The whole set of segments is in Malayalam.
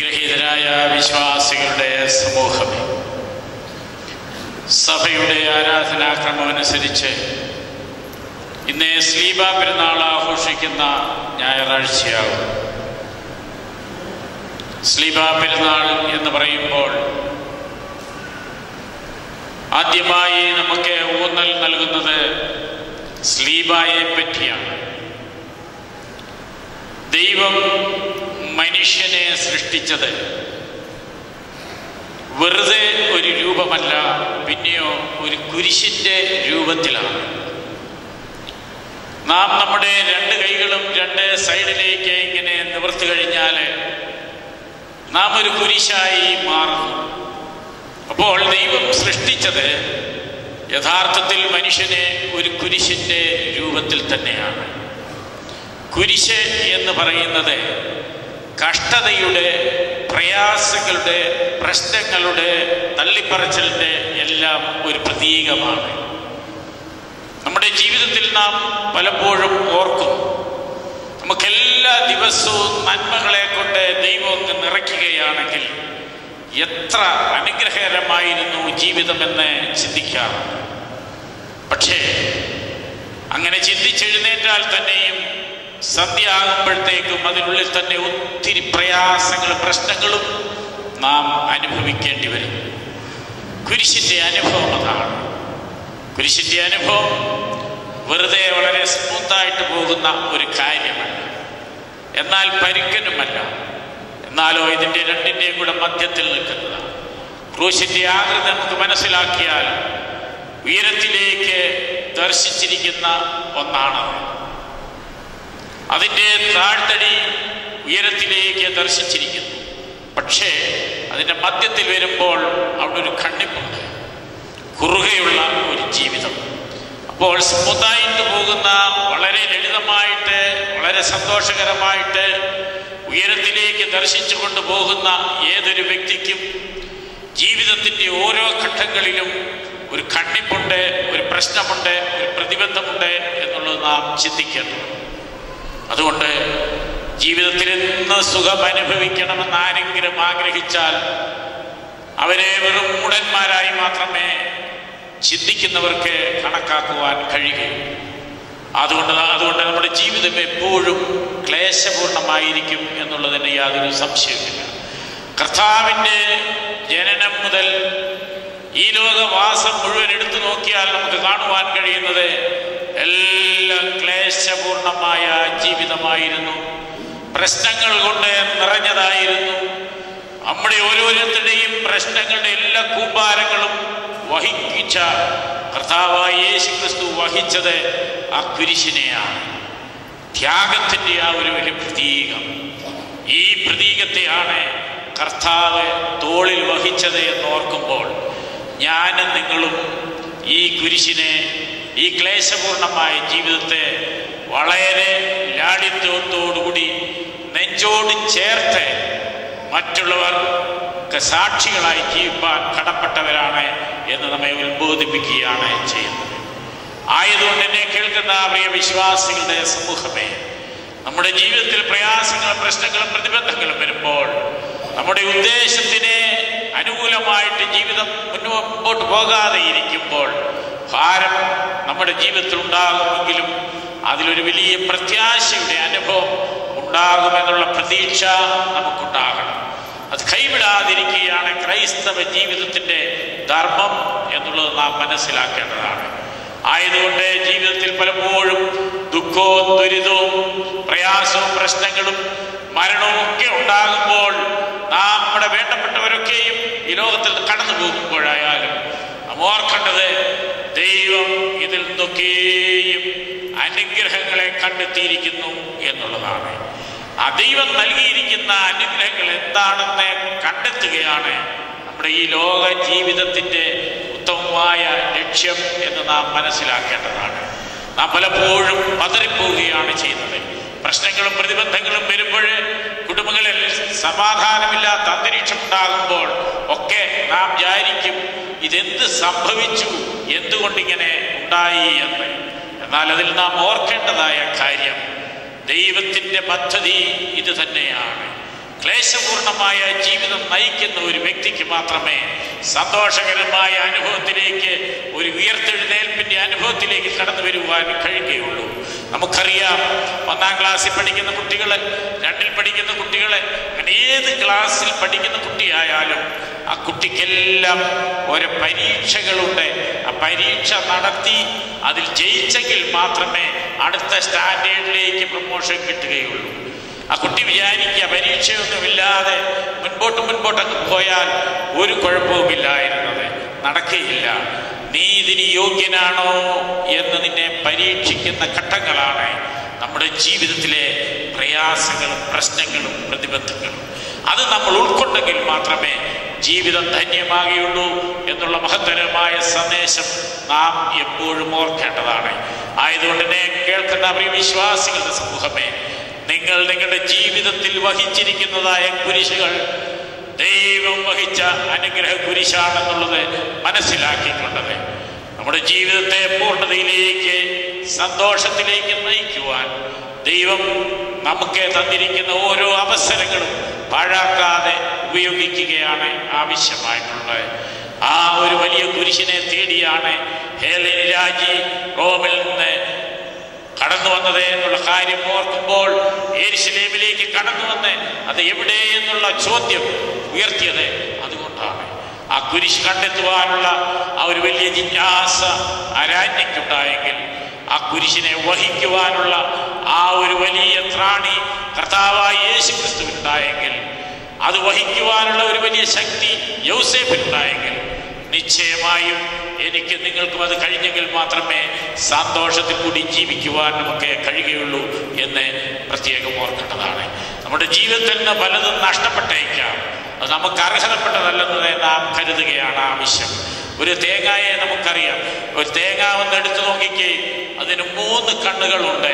അനുഗ്രഹീതരായ വിശ്വാസികളുടെ സമൂഹമേ, സഭയുടെ ആരാധനാക്രമമനുസരിച്ച് ഇന്ന് സ്ലീബ പെരുന്നാൾ ആഘോഷിക്കുന്ന ഞായറാഴ്ചയാകും. സ്ലീബ പെരുന്നാൾ എന്ന് പറയുമ്പോൾ ആദ്യമായി നമുക്ക് ഊന്നൽ നൽകുന്നത് സ്ലീബായെ പറ്റിയാണ്. ദൈവം മനുഷ്യനെ സൃഷ്ടിച്ചത് വെറുതെ ഒരു രൂപമല്ല, പിന്നെയോ ഒരു കുരിശിൻ്റെ രൂപത്തിലാണ്. നാം നമ്മുടെ രണ്ട് കൈകളും രണ്ട് സൈഡിലേക്ക് ഇങ്ങനെ നിവർത്തി കഴിഞ്ഞാൽ നാം ഒരു കുരിശായി മാറുന്നു. അപ്പോൾ ദൈവം സൃഷ്ടിച്ചത് യഥാർത്ഥത്തിൽ മനുഷ്യനെ ഒരു കുരിശിൻ്റെ രൂപത്തിൽ തന്നെയാണ്. കുരിശ് എന്ന് പറയുന്നത് കഷ്ടതയുടെ, പ്രയാസങ്ങളുടെ, പ്രശ്നങ്ങളുടെ, തള്ളിപ്പറച്ചിലിൻ്റെ എല്ലാം ഒരു പ്രതീകമാണ്. നമ്മുടെ ജീവിതത്തിൽ നാം പലപ്പോഴും ഓർക്കും, നമുക്കെല്ലാ ദിവസവും നന്മകളെ കൊണ്ട് ദൈവം നിറയ്ക്കുകയാണെങ്കിൽ എത്ര അനുഗ്രഹകരമായിരുന്നു ജീവിതമെന്ന് ചിന്തിക്കാറുണ്ട്. പക്ഷേ അങ്ങനെ ചിന്തിച്ചെഴുന്നേറ്റാൽ തന്നെയും സന്ധ്യ ആകുമ്പോഴത്തേക്കും അതിനുള്ളിൽ തന്നെ ഒത്തിരി പ്രയാസങ്ങളും പ്രശ്നങ്ങളും നാം അനുഭവിക്കേണ്ടി വരും. കുരിശിൻ്റെ അനുഭവം അതാണ്. കുരിശിൻ്റെ അനുഭവം വെറുതെ വളരെ സ്മൂത്തായിട്ട് പോകുന്ന ഒരു കാര്യമല്ല, എന്നാൽ പരുക്കനുമല്ല. എന്നാലോ ഇതിൻ്റെ രണ്ടിൻ്റെയും കൂടെ മധ്യത്തിൽ നിൽക്കുന്നതാണ്. ക്രൂശിൻ്റെ ആകൃതി നമുക്ക് മനസ്സിലാക്കിയാൽ ഉയരത്തിലേക്ക് ദർശിച്ചിരിക്കുന്ന ഒന്നാണ്. അതിൻ്റെ താഴ്ത്തടി ഉയരത്തിലേക്ക് ദർശിച്ചിരിക്കുന്നു. പക്ഷേ അതിൻ്റെ മധ്യത്തിൽ വരുമ്പോൾ അവിടെ ഒരു ഖണ്ഡിപ്പുണ്ട്, കുറുകയുള്ള ഒരു ജീവിതം. അപ്പോൾ സ്മൂത്തായിട്ട് പോകുന്ന, വളരെ ലളിതമായിട്ട്, വളരെ സന്തോഷകരമായിട്ട് ഉയരത്തിലേക്ക് ദർശിച്ചു കൊണ്ടുപോകുന്ന ഏതൊരു വ്യക്തിക്കും ജീവിതത്തിൻ്റെ ഓരോ ഘട്ടങ്ങളിലും ഒരു ഖണ്ഡിപ്പുണ്ട്, ഒരു പ്രശ്നമുണ്ട്, ഒരു പ്രതിബന്ധമുണ്ട് എന്നുള്ളത് നാം ചിന്തിക്കേണ്ടതുണ്ട്. അതുകൊണ്ട് ജീവിതത്തിൽ എന്ന് സുഖം അനുഭവിക്കണമെന്ന് ആരെങ്കിലും ആഗ്രഹിച്ചാൽ അവരെ വെറും മൂഢന്മാരായി മാത്രമേ ചിന്തിക്കുന്നവർക്ക് കണക്കാക്കുവാൻ കഴിയുകയുള്ളൂ. അതുകൊണ്ട് നമ്മുടെ ജീവിതം എപ്പോഴും ക്ലേശപൂർണമായിരിക്കും എന്നുള്ളതിന് യാതൊരു സംശയവുമില്ല. കർത്താവിൻ്റെ ജനനം മുതൽ ഈ ലോകവാസം മുഴുവൻ എടുത്തു നോക്കിയാൽ നമുക്ക് കാണുവാൻ കഴിയുന്നത് എല്ലാം ക്ലേശപൂർണമായ ജീവിതമായിരുന്നു. പ്രശ്നങ്ങൾ കൊണ്ട് നിറഞ്ഞതായിരുന്നു. നമ്മുടെ ഓരോരുത്തരുടെയും പ്രശ്നങ്ങളുടെ എല്ലാ കൂമ്പാരങ്ങളും വഹിച്ച കർത്താവായ യേശുക്രിസ്തു വഹിച്ചത് ആ കുരിശിനെയാണ്. ത്യാഗത്തിൻ്റെ ആ ഒരു വലിയ പ്രതീകം. ഈ പ്രതീകത്തെയാണ് കർത്താവ് തോളിൽ വഹിച്ചത് എന്ന് ഓർക്കുമ്പോൾ ഞാനും നിങ്ങളും ഈ കുരിശിനെ, ഈ ക്ലേശപൂർണമായ ജീവിതത്തെ വളരെ ലാളിത്യത്തോടുകൂടി നെഞ്ചോട് ചേർത്ത് മറ്റുള്ളവർക്ക് സാക്ഷികളായി ജീവിക്കാൻ കടപ്പെട്ടവരാണ് എന്ന് നമ്മെ ഉത്ബോധിപ്പിക്കുകയാണ് ചെയ്യുന്നത്. ആയതുകൊണ്ട് എന്നെ കേൾക്കുന്ന പ്രിയ വിശ്വാസികളുടെ സമൂഹമേ, നമ്മുടെ ജീവിതത്തിൽ പ്രയാസങ്ങളും പ്രശ്നങ്ങളും പ്രതിബന്ധങ്ങളും വരുമ്പോൾ നമ്മുടെ ഉദ്ദേശത്തിന് അനുകൂലമായിട്ട് ജീവിതം മുന്നോട്ട് പോകാതെ ഇരിക്കുമ്പോൾ ഭാരം നമ്മുടെ ജീവിതത്തിൽ ഉണ്ടാകുമെങ്കിലും അതിലൊരു വലിയ പ്രത്യാശയുടെ അനുഭവം ഉണ്ടാകുമെന്നുള്ള പ്രതീക്ഷ നമുക്കുണ്ടാകണം. അത് കൈവിടാതിരിക്കുകയാണ് ക്രൈസ്തവ ജീവിതത്തിൻ്റെ ധർമ്മം എന്നുള്ളത് നാം മനസ്സിലാക്കേണ്ടതാണ്. ആയതുകൊണ്ട് ജീവിതത്തിൽ പലപ്പോഴും ദുഃഖവും ദുരിതവും പ്രയാസവും പ്രശ്നങ്ങളും മരണവും ഒക്കെ ഉണ്ടാകുമ്പോൾ നമ്മുടെ വേണ്ടപ്പെട്ടവരൊക്കെയും ഈ ലോകത്തിൽ കടന്നു പോകുമ്പോഴായാലും നാം ഓർക്കേണ്ടത് ദൈവം ഇതിൽ നിന്നൊക്കെയും അനുഗ്രഹങ്ങളെ കണ്ടെത്തിയിരിക്കുന്നു എന്നുള്ളതാണ്. ആ ദൈവം നൽകിയിരിക്കുന്ന അനുഗ്രഹങ്ങൾ എന്താണെന്ന് കണ്ടെത്തുകയാണ് നമ്മുടെ ഈ ലോക ജീവിതത്തിൻ്റെ ഉത്തമമായ ലക്ഷ്യം എന്ന് നാം മനസ്സിലാക്കേണ്ടതാണ്. നാം പലപ്പോഴും പതറിപ്പോവുകയാണ് ചെയ്യുന്നത്. പ്രശ്നങ്ങളും പ്രതിബന്ധങ്ങളും വരുമ്പോൾ, കുടുംബങ്ങളിൽ സമാധാനമില്ലാത്ത അന്തരീക്ഷം ഉണ്ടാകുമ്പോൾ ഒക്കെ നാം വിചാരിക്കും ഇതെന്ത് സംഭവിച്ചു, എന്തുകൊണ്ടിങ്ങനെ ഉണ്ടായി എന്ന്. എന്നാൽ അതിൽ നാം ഓർക്കേണ്ടതായ കാര്യം ദൈവത്തിൻ്റെ പദ്ധതി ഇത് തന്നെയാണ്. ക്ലേശപൂർണമായ ജീവിതം നയിക്കുന്ന ഒരു വ്യക്തിക്ക് മാത്രമേ സന്തോഷകരമായ അനുഭവത്തിലേക്ക്, ഒരു ഉയർത്തെഴുന്നേൽപ്പിന്റെ അനുഭവത്തിലേക്ക് കടന്നു വരുവാൻ കഴിയുകയുള്ളൂ. നമുക്കറിയാം, 1-ാം ക്ലാസ്സിൽ പഠിക്കുന്ന കുട്ടികളെ, 2-ൽ പഠിക്കുന്ന കുട്ടികളെ, അങ്ങനെ ഏത് ക്ലാസ്സിൽ പഠിക്കുന്ന കുട്ടിയായാലും ആ കുട്ടിക്കെല്ലാം ഓരോ പരീക്ഷകളുണ്ട്. ആ പരീക്ഷ നടത്തി അതിൽ ജയിച്ചെങ്കിൽ മാത്രമേ അടുത്ത സ്റ്റാൻഡേർഡിലേക്ക് പ്രൊമോഷൻ കിട്ടുകയുള്ളൂ. ആ കുട്ടി വിചാരിക്കുക പരീക്ഷയൊന്നുമില്ലാതെ മുൻപോട്ടങ്ങ് പോയാൽ ഒരു കുഴപ്പവുമില്ലായിരുന്നത്. നടക്കുകയില്ല. നീ ഇതിന് യോഗ്യനാണോ എന്ന് നിന്നെ പരീക്ഷിക്കുന്ന ഘട്ടങ്ങളാണ് നമ്മുടെ ജീവിതത്തിലെ പ്രയാസങ്ങളും പ്രശ്നങ്ങളും പ്രതിബന്ധങ്ങളും. അത് നമ്മൾ ഉൾക്കൊണ്ടെങ്കിൽ മാത്രമേ ജീവിതം ധന്യമാകുകയുള്ളൂ എന്നുള്ള മഹത്തരമായ സന്ദേശം നാം എപ്പോഴും ഓർക്കേണ്ടതാണ്. ആയതുകൊണ്ട് തന്നെ കേൾക്കുന്ന പ്രിയ വിശ്വാസികളുടെ സമൂഹമേ, നിങ്ങൾ നിങ്ങളുടെ ജീവിതത്തിൽ വഹിച്ചിരിക്കുന്നതായ കുരിശുകൾ ദൈവം വഹിച്ച അനുഗ്രഹ കുരിശാണെന്നുള്ളത് മനസ്സിലാക്കിക്കൊണ്ടത് നമ്മുടെ ജീവിതത്തെ പൂർണ്ണതയിലേക്ക്, സന്തോഷത്തിലേക്ക് നയിക്കുവാൻ ദൈവം നമുക്ക് തന്നിരിക്കുന്ന ഓരോ അവസരങ്ങളും പാഴാക്കാതെ ഉപയോഗിക്കുകയാണ് ആവശ്യമായിട്ടുള്ളത്. ആ ഒരു വലിയ കുരിശിനെ തേടിയാണ് ഹേലേന രാജി റോമിൽ നിന്ന് കടന്നു വന്നത് എന്നുള്ള കാര്യം ഓർക്കുമ്പോൾ, യെരുശലേമിലേക്ക് കടന്നു വന്ന് അത് എവിടെ എന്നുള്ള ചോദ്യം ഉയർത്തിയത് അതുകൊണ്ടാണ്. ആ കുരിശ് കണ്ടെത്തുവാനുള്ള ആ ഒരു വലിയ ജിജ്ഞാസ ആരാജ്ഞിക്കുണ്ടായെങ്കിൽ, ആ കുരിശിനെ വഹിക്കുവാനുള്ള ആ ഒരു വലിയ ത്രാണി കർത്താവായ യേശു ക്രിസ്തുവിനുണ്ടായെങ്കിൽ, അത് വഹിക്കുവാനുള്ള ഒരു വലിയ ശക്തി യൗസേപ്പിനുണ്ടായെങ്കിൽ, നിശ്ചയമായും എനിക്ക് നിങ്ങൾക്കും അത് കഴിഞ്ഞെങ്കിൽ മാത്രമേ സന്തോഷത്തിൽ കൂടി ജീവിക്കുവാൻ നമുക്ക് കഴിയുകയുള്ളൂ എന്ന് പ്രത്യേകം ഓർക്കേണ്ടതാണ്. നമ്മുടെ ജീവിതത്തിൽ നിന്ന് പലതും നഷ്ടപ്പെട്ടേക്കാം. അത് നമുക്ക് അർഹതപ്പെട്ടതല്ലെന്നത് നാം കരുതുകയാണ് ആവശ്യം. ഒരു തേങ്ങയെ നമുക്കറിയാം. ഒരു തേങ്ങ ഒന്ന് എടുത്തു നോക്കിക്കേ, അതിന് 3 കണ്ണുകളുണ്ട്.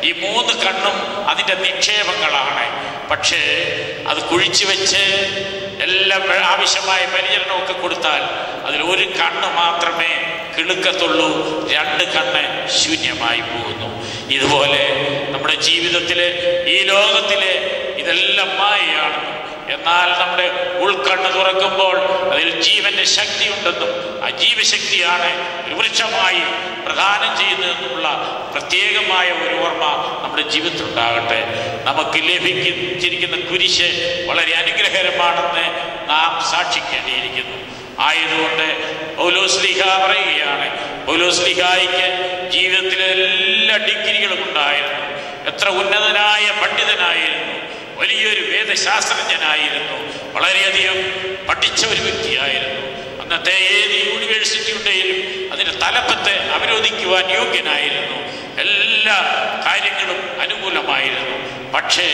ഈ 3 കണ്ണും അതിൻ്റെ നിക്ഷേപങ്ങളാണ്. പക്ഷേ അത് കുഴിച്ചു വെച്ച് എല്ലാം ആവശ്യമായ പരിചരണമൊക്കെ കൊടുത്താൽ അതിൽ 1 കണ്ണ് മാത്രമേ കിളുക്കത്തുള്ളൂ, 2 കണ്ണ് ശൂന്യമായി പോകുന്നു. ഇതുപോലെ നമ്മുടെ ജീവിതത്തിലെ, ഈ ലോകത്തിലെ ഇതെല്ലാം മായയാണ്. എന്നാൽ നമ്മുടെ ഉൾക്കണ്ണ് തുറക്കുമ്പോൾ അതിൽ ജീവന്റെ ശക്തി ഉണ്ടെന്നും ആ ജീവശക്തിയാണ് ഒരു വൃക്ഷമായി പ്രദാനം ചെയ്യുന്നതെന്നുള്ള പ്രത്യേകമായ ഒരു ഓർമ്മ നമ്മുടെ ജീവിതത്തിൽ ഉണ്ടാകട്ടെ. നമുക്ക് ലഭിച്ചിരിക്കുന്ന കുരിശ് വളരെ അനുഗ്രഹകരമാണെന്ന് നാം സാക്ഷിക്കേണ്ടിയിരിക്കുന്നു. ആയതുകൊണ്ട് പൗലോസ്ലീഹ പറയുകയാണ്, പൗലോസ്ലീഹായ്ക്ക് ജീവിതത്തിലെ എല്ലാ ഡിഗ്രികളും ഉണ്ടായിരുന്നു. എത്ര ഉന്നതനായ പണ്ഡിതനായിരുന്നു, വലിയൊരു വേദശാസ്ത്രജ്ഞനായിരുന്നു, വളരെയധികം പഠിച്ച ഒരു വ്യക്തിയായിരുന്നു. അന്നത്തെ ഏത് യൂണിവേഴ്സിറ്റി ഉണ്ടെങ്കിലും അതിൻ്റെ തലപ്പത്ത് അവരോധിക്കുവാൻ യോഗ്യനായിരുന്നു. എല്ലാ കാര്യങ്ങളും അനുകൂലമായിരുന്നു. പക്ഷേ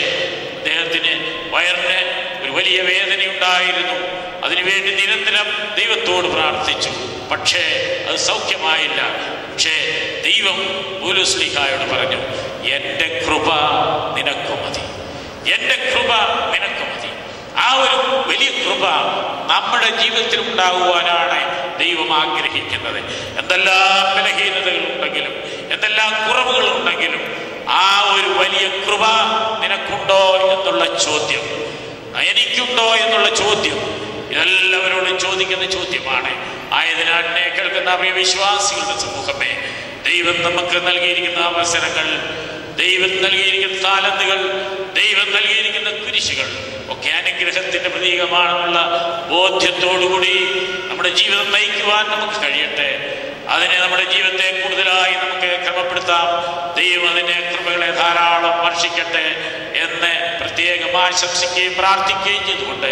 അദ്ദേഹത്തിന് വയറിന് ഒരു വലിയ വേദനയുണ്ടായിരുന്നു. അതിനുവേണ്ടി നിരന്തരം ദൈവത്തോട് പ്രാർത്ഥിച്ചു. പക്ഷേ അത് സൗഖ്യമായില്ല. പക്ഷേ ദൈവം പൗലോസ്ലീഹായോട് പറഞ്ഞു, എൻ്റെ കൃപ നിനക്ക് മതി, എൻ്റെ കൃപ നിനക്ക് മതി. ആ ഒരു വലിയ കൃപ നമ്മുടെ ജീവിതത്തിൽ ഉണ്ടാകുവാനാണ് ദൈവം ആഗ്രഹിക്കുന്നത്. എന്തെല്ലാം ബലഹീനതകളുണ്ടെങ്കിലും, എന്തെല്ലാം കുറവുകളുണ്ടെങ്കിലും, ആ ഒരു വലിയ കൃപ നിനക്കുണ്ടോ എന്നുള്ള ചോദ്യം, എനിക്കുണ്ടോ എന്നുള്ള ചോദ്യം ഇതെല്ലാവരോടും ചോദിക്കുന്ന ചോദ്യമാണ്. ആയതിനാൽ എന്നെ കേൾക്കുന്ന പ്രിയ വിശ്വാസികളുടെ സമൂഹമേ, ദൈവം നമുക്ക് നൽകിയിരിക്കുന്ന അവസരങ്ങൾ, ദൈവം നൽകിയിരിക്കുന്ന താലന്തുകൾ, ദൈവം നൽകിയിരിക്കുന്ന കുരിശുകൾ ഒക്കെ അനുഗ്രഹത്തിന്റെ പ്രതീകമാണെന്നുള്ള ബോധ്യത്തോടുകൂടി നമ്മുടെ ജീവിതം നയിക്കുവാൻ നമുക്ക് കഴിയട്ടെ. അതിനെ നമ്മുടെ ജീവിതത്തെ കൂടുതലായി നമുക്ക് ക്രമപ്പെടുത്താം. ദൈവം അതിനെ കൃപകളെ ധാരാളം വർഷിക്കട്ടെ എന്ന് പ്രത്യേകം ആശംസിക്കുകയും പ്രാർത്ഥിക്കുകയും ചെയ്തുകൊണ്ട്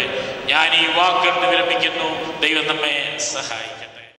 ഞാൻ ഈ വാക്കുകൾ വിരമിക്കുന്നു. ദൈവം നമ്മെ സഹായിക്കട്ടെ.